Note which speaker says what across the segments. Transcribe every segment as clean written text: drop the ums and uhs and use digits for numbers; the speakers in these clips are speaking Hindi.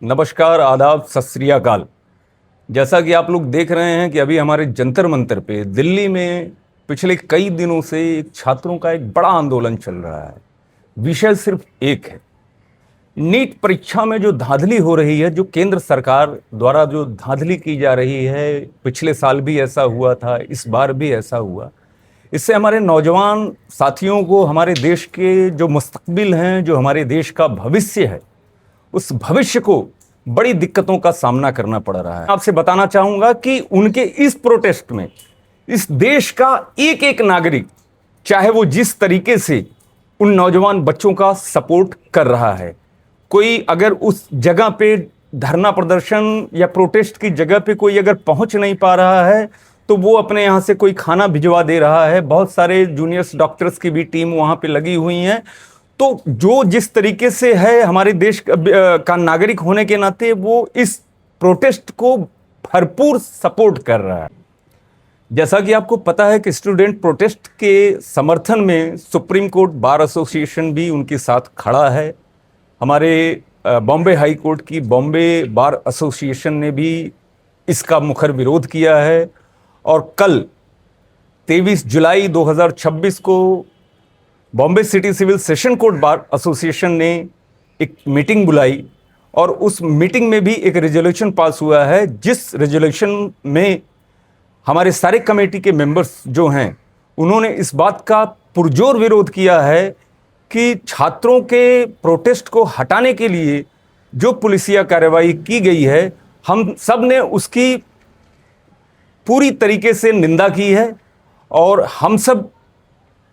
Speaker 1: नमस्कार, आदाब, सत श्री अकाल। जैसा कि आप लोग देख रहे हैं कि अभी हमारे जंतर मंतर पे दिल्ली में पिछले कई दिनों से छात्रों का एक बड़ा आंदोलन चल रहा है। विषय सिर्फ एक है, नीट परीक्षा में जो धांधली हो रही है, जो केंद्र सरकार द्वारा जो धांधली की जा रही है। पिछले साल भी ऐसा हुआ था, इस बार भी ऐसा हुआ। इससे हमारे नौजवान साथियों को, हमारे देश के जो मुस्तकबिल हैं, जो हमारे देश का भविष्य है, उस भविष्य को बड़ी दिक्कतों का सामना करना पड़ रहा है। आपसे बताना चाहूंगा कि उनके इस प्रोटेस्ट में इस देश का एक एक नागरिक, चाहे वो जिस तरीके से उन नौजवान बच्चों का सपोर्ट कर रहा है, कोई अगर उस जगह पे धरना प्रदर्शन या प्रोटेस्ट की जगह पे कोई अगर पहुंच नहीं पा रहा है तो वो अपने यहाँ से कोई खाना भिजवा दे रहा है। बहुत सारे जूनियर्स डॉक्टर्स की भी टीम वहाँ पे लगी हुई हैं। तो जो जिस तरीके से है, हमारे देश का नागरिक होने के नाते वो इस प्रोटेस्ट को भरपूर सपोर्ट कर रहा है। जैसा कि आपको पता है कि स्टूडेंट प्रोटेस्ट के समर्थन में सुप्रीम कोर्ट बार एसोसिएशन भी उनके साथ खड़ा है। हमारे बॉम्बे हाई कोर्ट की बॉम्बे बार एसोसिएशन ने भी इसका मुखर विरोध किया है। और कल 23 जुलाई 2026 को Bombay city civil session court bar association ने एक मीटिंग बुलाई और उस मीटिंग में भी एक रेजोल्यूशन पास हुआ है, जिस रेजोल्यूशन में हमारे सारे कमेटी के मेंबर्स जो हैं उन्होंने इस बात का पुरजोर विरोध किया है कि छात्रों के प्रोटेस्ट को हटाने के लिए जो पुलिसिया कार्रवाई की गई है, हम सब ने उसकी पूरी तरीके से निंदा की है और हम सब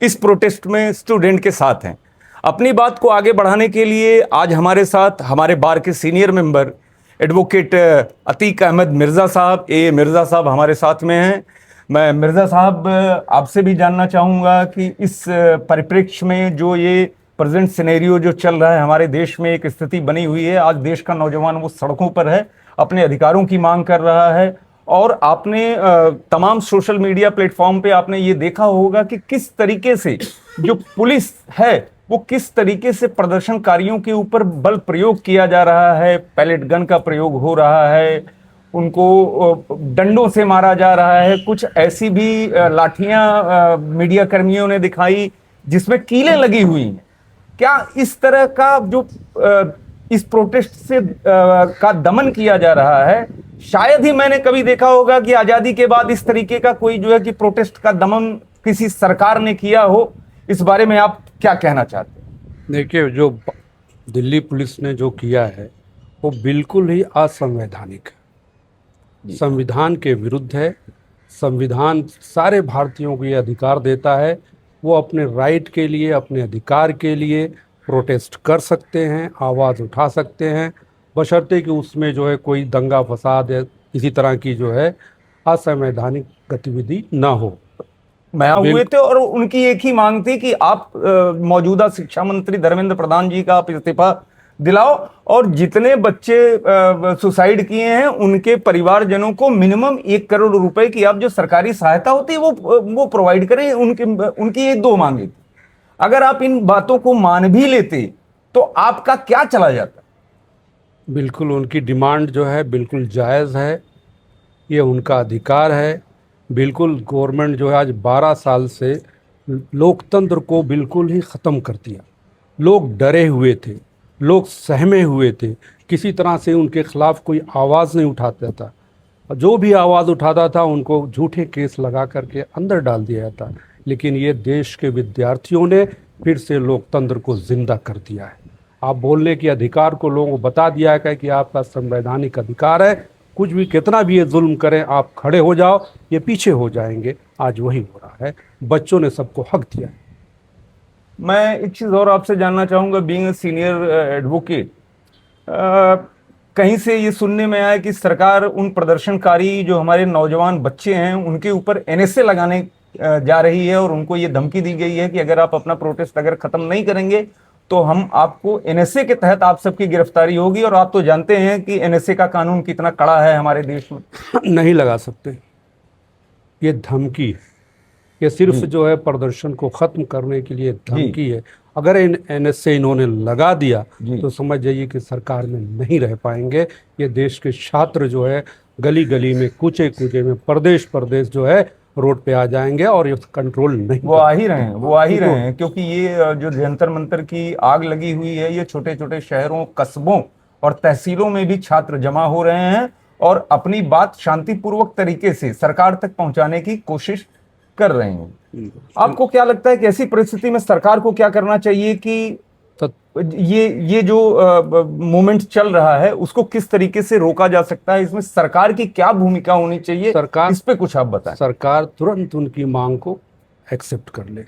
Speaker 1: इस प्रोटेस्ट में स्टूडेंट के साथ हैं। अपनी बात को आगे बढ़ाने के लिए आज हमारे साथ हमारे बार के senior member advocate Atiq Ahmed Mirza साहब, मिर्ज़ा साहब हमारे साथ में हैं। मैं मिर्ज़ा साहब आपसे भी जानना चाहूँगा कि इस परिप्रेक्ष्य में जो ये प्रेजेंट सिनेरियो जो चल रहा है, हमारे देश में एक स्थिति बनी हुई है, आज देश का नौजवान वो सड़कों पर है, अपने अधिकारों की मांग कर रहा है। और आपने तमाम सोशल मीडिया प्लेटफॉर्म पे आपने ये देखा होगा कि किस तरीके से जो पुलिस है वो किस तरीके से प्रदर्शनकारियों के ऊपर बल प्रयोग किया जा रहा है, पैलेट गन का प्रयोग हो रहा है, उनको डंडों से मारा जा रहा है। कुछ ऐसी भी लाठियां मीडिया कर्मियों ने दिखाई जिसमें कीलें लगी हुई हैं। क्या इस तरह का जो इस प्रोटेस्ट से का दमन किया जा रहा है, शायद ही मैंने कभी देखा होगा कि आजादी के बाद इस तरीके का कोई जो है कि प्रोटेस्ट का दमन किसी सरकार ने किया हो। इस बारे में आप क्या कहना चाहते हैं?
Speaker 2: देखिए, जो दिल्ली पुलिस ने जो किया है वो बिल्कुल ही असंवैधानिक है, संविधान के विरुद्ध है। संविधान सारे भारतीयों को ये अधिकार देता है, वो अपने राइट के लिए, अपने अधिकार के लिए प्रोटेस्ट कर सकते हैं, आवाज़ उठा सकते हैं, बशर्ते कि उसमें जो है कोई दंगा फसाद या किसी तरह की जो है असंवैधानिक गतिविधि ना हो।
Speaker 1: मैं हुए थे और उनकी एक ही मांग थी कि आप मौजूदा शिक्षा मंत्री धर्मेंद्र प्रधान जी का आप इस्तीफा दिलाओ और जितने बच्चे सुसाइड किए हैं उनके परिवारजनों को मिनिमम 1 करोड़ रुपए की आप जो सरकारी सहायता होती है वो प्रोवाइड करें। उनकी ये 2 मांगे थी। अगर आप इन बातों को मान भी लेते तो आपका क्या चला जाता?
Speaker 2: बिल्कुल उनकी डिमांड जो है बिल्कुल जायज़ है, ये उनका अधिकार है। बिल्कुल गवर्नमेंट जो है आज 12 साल से लोकतंत्र को बिल्कुल ही ख़त्म कर दिया। लोग डरे हुए थे, लोग सहमे हुए थे, किसी तरह से उनके ख़िलाफ़ कोई आवाज़ नहीं उठाता था। जो भी आवाज़ उठाता था उनको झूठे केस लगा करके अंदर डाल दिया था। लेकिन ये देश के विद्यार्थियों ने फिर से लोकतंत्र को ज़िंदा कर दिया है। आप बोलने के अधिकार को लोगों को बता दिया है कि आपका संवैधानिक अधिकार है, कुछ भी कितना भी ये जुल्म करें आप खड़े हो जाओ, ये पीछे हो जाएंगे। आज वही हो रहा है, बच्चों ने सबको हक दिया है।
Speaker 1: मैं एक चीज़ और आपसे जानना चाहूँगा, बीइंग सीनियर एडवोकेट, कहीं से ये सुनने में आया कि सरकार उन प्रदर्शनकारी जो हमारे नौजवान बच्चे हैं उनके ऊपर एनएसए लगाने जा रही है और उनको ये धमकी दी गई है कि अगर आप अपना प्रोटेस्ट अगर ख़त्म नहीं करेंगे तो हम आपको एनएसए के तहत आप सबकी गिरफ्तारी होगी। और आप तो जानते हैं कि एनएसए का कानून कितना कड़ा है हमारे देश में।
Speaker 2: नहीं लगा सकते, ये धमकी है, ये सिर्फ जो है प्रदर्शन को ख़त्म करने के लिए धमकी है। अगर एनएसए इन्होंने लगा दिया
Speaker 1: जी।
Speaker 2: तो समझ जाइए कि सरकार में नहीं रह पाएंगे। ये देश के छात्र जो है गली गली में, कूचे कूचे में, प्रदेश प्रदेश जो है रोड पे आ जाएंगे और ये कंट्रोल नहीं
Speaker 1: वो आ ही रहे हैं, वो आ ही रहे
Speaker 2: उनको-
Speaker 1: हैं, क्योंकि ये जो जंतर मंतर की आग लगी हुई है, ये छोटे छोटे शहरों, कस्बों और तहसीलों में भी छात्र जमा हो रहे हैं और अपनी बात शांतिपूर्वक तरीके से सरकार तक पहुंचाने की कोशिश कर रहे हैं। आपको क्या लगता है कि ऐसी परिस्थिति में सरकार को क्या करना चाहिए कि
Speaker 2: तो
Speaker 1: ये जो मूवमेंट चल रहा है उसको किस तरीके से रोका जा सकता है? इसमें सरकार की क्या भूमिका होनी चाहिए?
Speaker 2: सरकार
Speaker 1: इस पे कुछ आप बताएं।
Speaker 2: सरकार तुरंत उनकी मांग को एक्सेप्ट कर ले।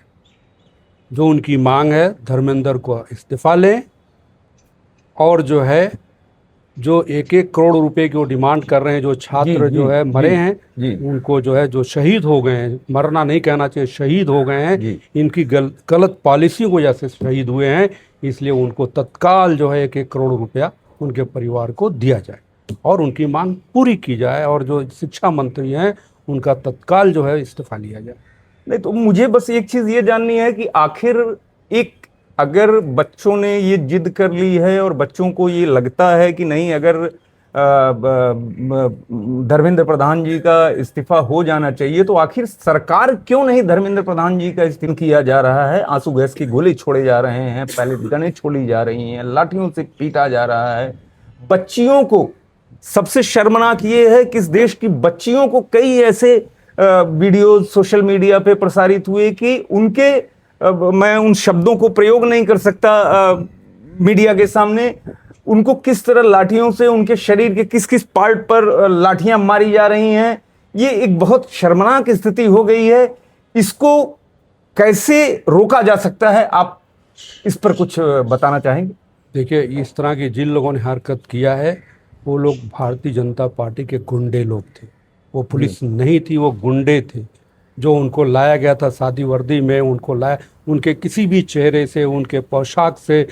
Speaker 2: जो उनकी मांग है, धर्मेंद्र को इस्तीफा लें और जो है जो 1-1 करोड़ रुपए की वो डिमांड कर रहे हैं, जो छात्र
Speaker 1: जी,
Speaker 2: जो है मरे हैं,
Speaker 1: जी।
Speaker 2: उनको जो है, जो शहीद हो गए हैं, मरना नहीं कहना चाहिए, शहीद हो गए हैं,
Speaker 1: जी।
Speaker 2: इनकी गलत पॉलिसियों की वजह से शहीद हुए हैं, इसलिए उनको तत्काल जो है 1-1 करोड़ रुपया उनके परिवार को दिया जाए और उनकी मांग पूरी की जाए और जो शिक्षा मंत्री हैं उनका तत्काल जो है इस्तीफा लिया जाए।
Speaker 1: नहीं तो मुझे बस एक चीज ये जाननी है कि आखिर एक, अगर बच्चों ने ये जिद कर ली है और बच्चों को ये लगता है कि नहीं, अगर धर्मेंद्र प्रधान जी का इस्तीफा हो जाना चाहिए, तो आखिर सरकार क्यों नहीं धर्मेंद्र प्रधान जी का इस्तीफा किया जा रहा है? आंसू गैस की गोली छोड़े जा रहे हैं, पहले गनें छोड़ी जा रही हैं, लाठियों से पीटा जा रहा है बच्चियों को। सबसे शर्मनाक ये है कि इस देश की बच्चियों को कई ऐसे वीडियो सोशल मीडिया पे प्रसारित हुए कि उनके मैं उन शब्दों को प्रयोग नहीं कर सकता मीडिया के सामने, उनको किस तरह लाठियों से उनके शरीर के किस किस पार्ट पर लाठियां मारी जा रही हैं। ये एक बहुत शर्मनाक स्थिति हो गई है। इसको कैसे रोका जा सकता है? आप इस पर कुछ बताना चाहेंगे?
Speaker 2: देखिए, इस तरह की जिन लोगों ने हरकत किया है वो लोग भारतीय जनता पार्टी के गुंडे लोग थे। वो पुलिस नहीं थी, वो गुंडे थे। जो उनको लाया गया था शादी वर्दी में, उनको लाया, उनके किसी भी चेहरे से, उनके पोशाक से,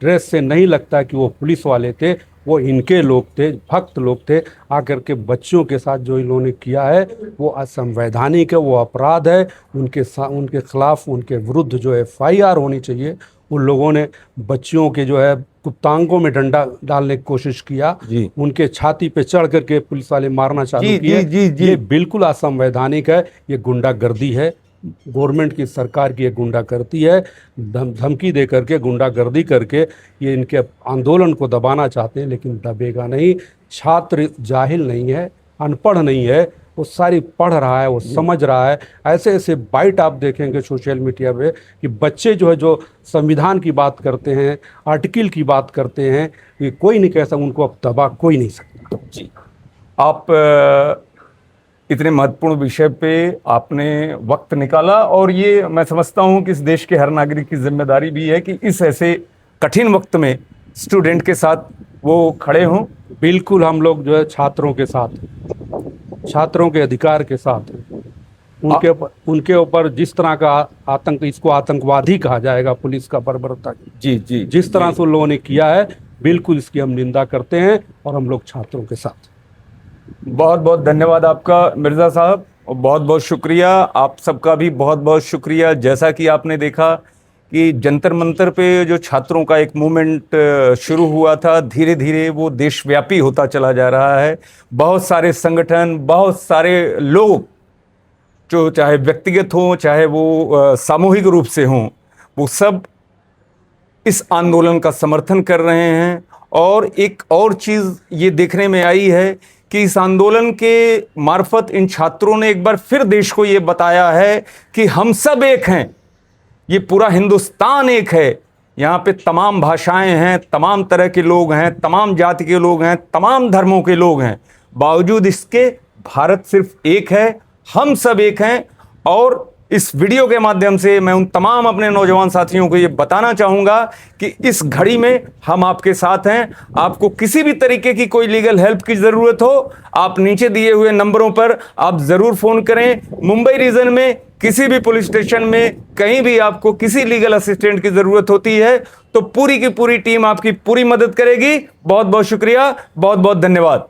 Speaker 2: ड्रेस से नहीं लगता कि वो पुलिस वाले थे। वो इनके लोग थे, भक्त लोग थे। आकर के बच्चों के साथ जो इन्होंने किया है वो असंवैधानिक है, वो अपराध है। उनके खिलाफ, उनके विरुद्ध जो FIR होनी चाहिए। उन लोगों ने बच्चियों के जो है गुप्तांगों में डंडा डालने की कोशिश किया, उनके छाती पे चढ़ करके पुलिस वाले मारना चालू किए। ये बिल्कुल असंवैधानिक है, ये गुंडागर्दी है। गवर्नमेंट की, सरकार की ये गुंडागर्दी है। धमकी दे करके, गुंडागर्दी करके ये इनके आंदोलन को दबाना चाहते हैं, लेकिन दबेगा नहीं। छात्र जाहिल नहीं है, अनपढ़ नहीं है, वो सारी पढ़ रहा है, वो समझ रहा है। ऐसे ऐसे बाइट आप देखेंगे सोशल मीडिया पे कि बच्चे जो है, जो संविधान की बात करते हैं, आर्टिकल की बात करते हैं, ये कोई नहीं कह सकता, उनको अब दबा कोई नहीं सकता।
Speaker 1: जी, आप इतने महत्वपूर्ण विषय पे आपने वक्त निकाला और ये मैं समझता हूँ कि इस देश के हर नागरिक की जिम्मेदारी भी है कि इस ऐसे कठिन वक्त में स्टूडेंट के साथ वो खड़े हों।
Speaker 2: बिल्कुल, हम लोग जो है छात्रों के साथ, छात्रों के अधिकार के साथ, उनके ऊपर जिस तरह का आतंक, इसको आतंकवादी कहा जाएगा, पुलिस का बर्बरता,
Speaker 1: जी,
Speaker 2: जिस तरह से उन लोगों ने किया है, बिल्कुल इसकी हम निंदा करते हैं और हम लोग छात्रों के साथ।
Speaker 1: बहुत बहुत धन्यवाद आपका मिर्ज़ा साहब, और बहुत बहुत शुक्रिया। आप सबका भी बहुत बहुत शुक्रिया। जैसा कि आपने देखा कि जंतर मंतर पे जो छात्रों का एक मूवमेंट शुरू हुआ था, धीरे धीरे वो देशव्यापी होता चला जा रहा है। बहुत सारे संगठन, बहुत सारे लोग, जो चाहे व्यक्तिगत हों, चाहे वो सामूहिक रूप से हों, वो सब इस आंदोलन का समर्थन कर रहे हैं। और एक और चीज़ ये देखने में आई है कि इस आंदोलन के मार्फत इन छात्रों ने एक बार फिर देश को ये बताया है कि हम सब एक हैं, ये पूरा हिंदुस्तान एक है, यहाँ पे तमाम भाषाएं हैं, तमाम तरह के लोग हैं, तमाम जाति के लोग हैं, तमाम धर्मों के लोग हैं। बावजूद इसके भारत सिर्फ एक है, हम सब एक हैं। और इस वीडियो के माध्यम से मैं उन तमाम अपने नौजवान साथियों को ये बताना चाहूँगा कि इस घड़ी में हम आपके साथ हैं। आपको किसी भी तरीके की कोई लीगल हेल्प की ज़रूरत हो, आप नीचे दिए हुए नंबरों पर आप ज़रूर फ़ोन करें। मुंबई रीजन में किसी भी पुलिस स्टेशन में कहीं भी आपको किसी लीगल असिस्टेंट की ज़रूरत होती है तो पूरी की पूरी टीम आपकी पूरी मदद करेगी। बहुत बहुत शुक्रिया, बहुत बहुत धन्यवाद।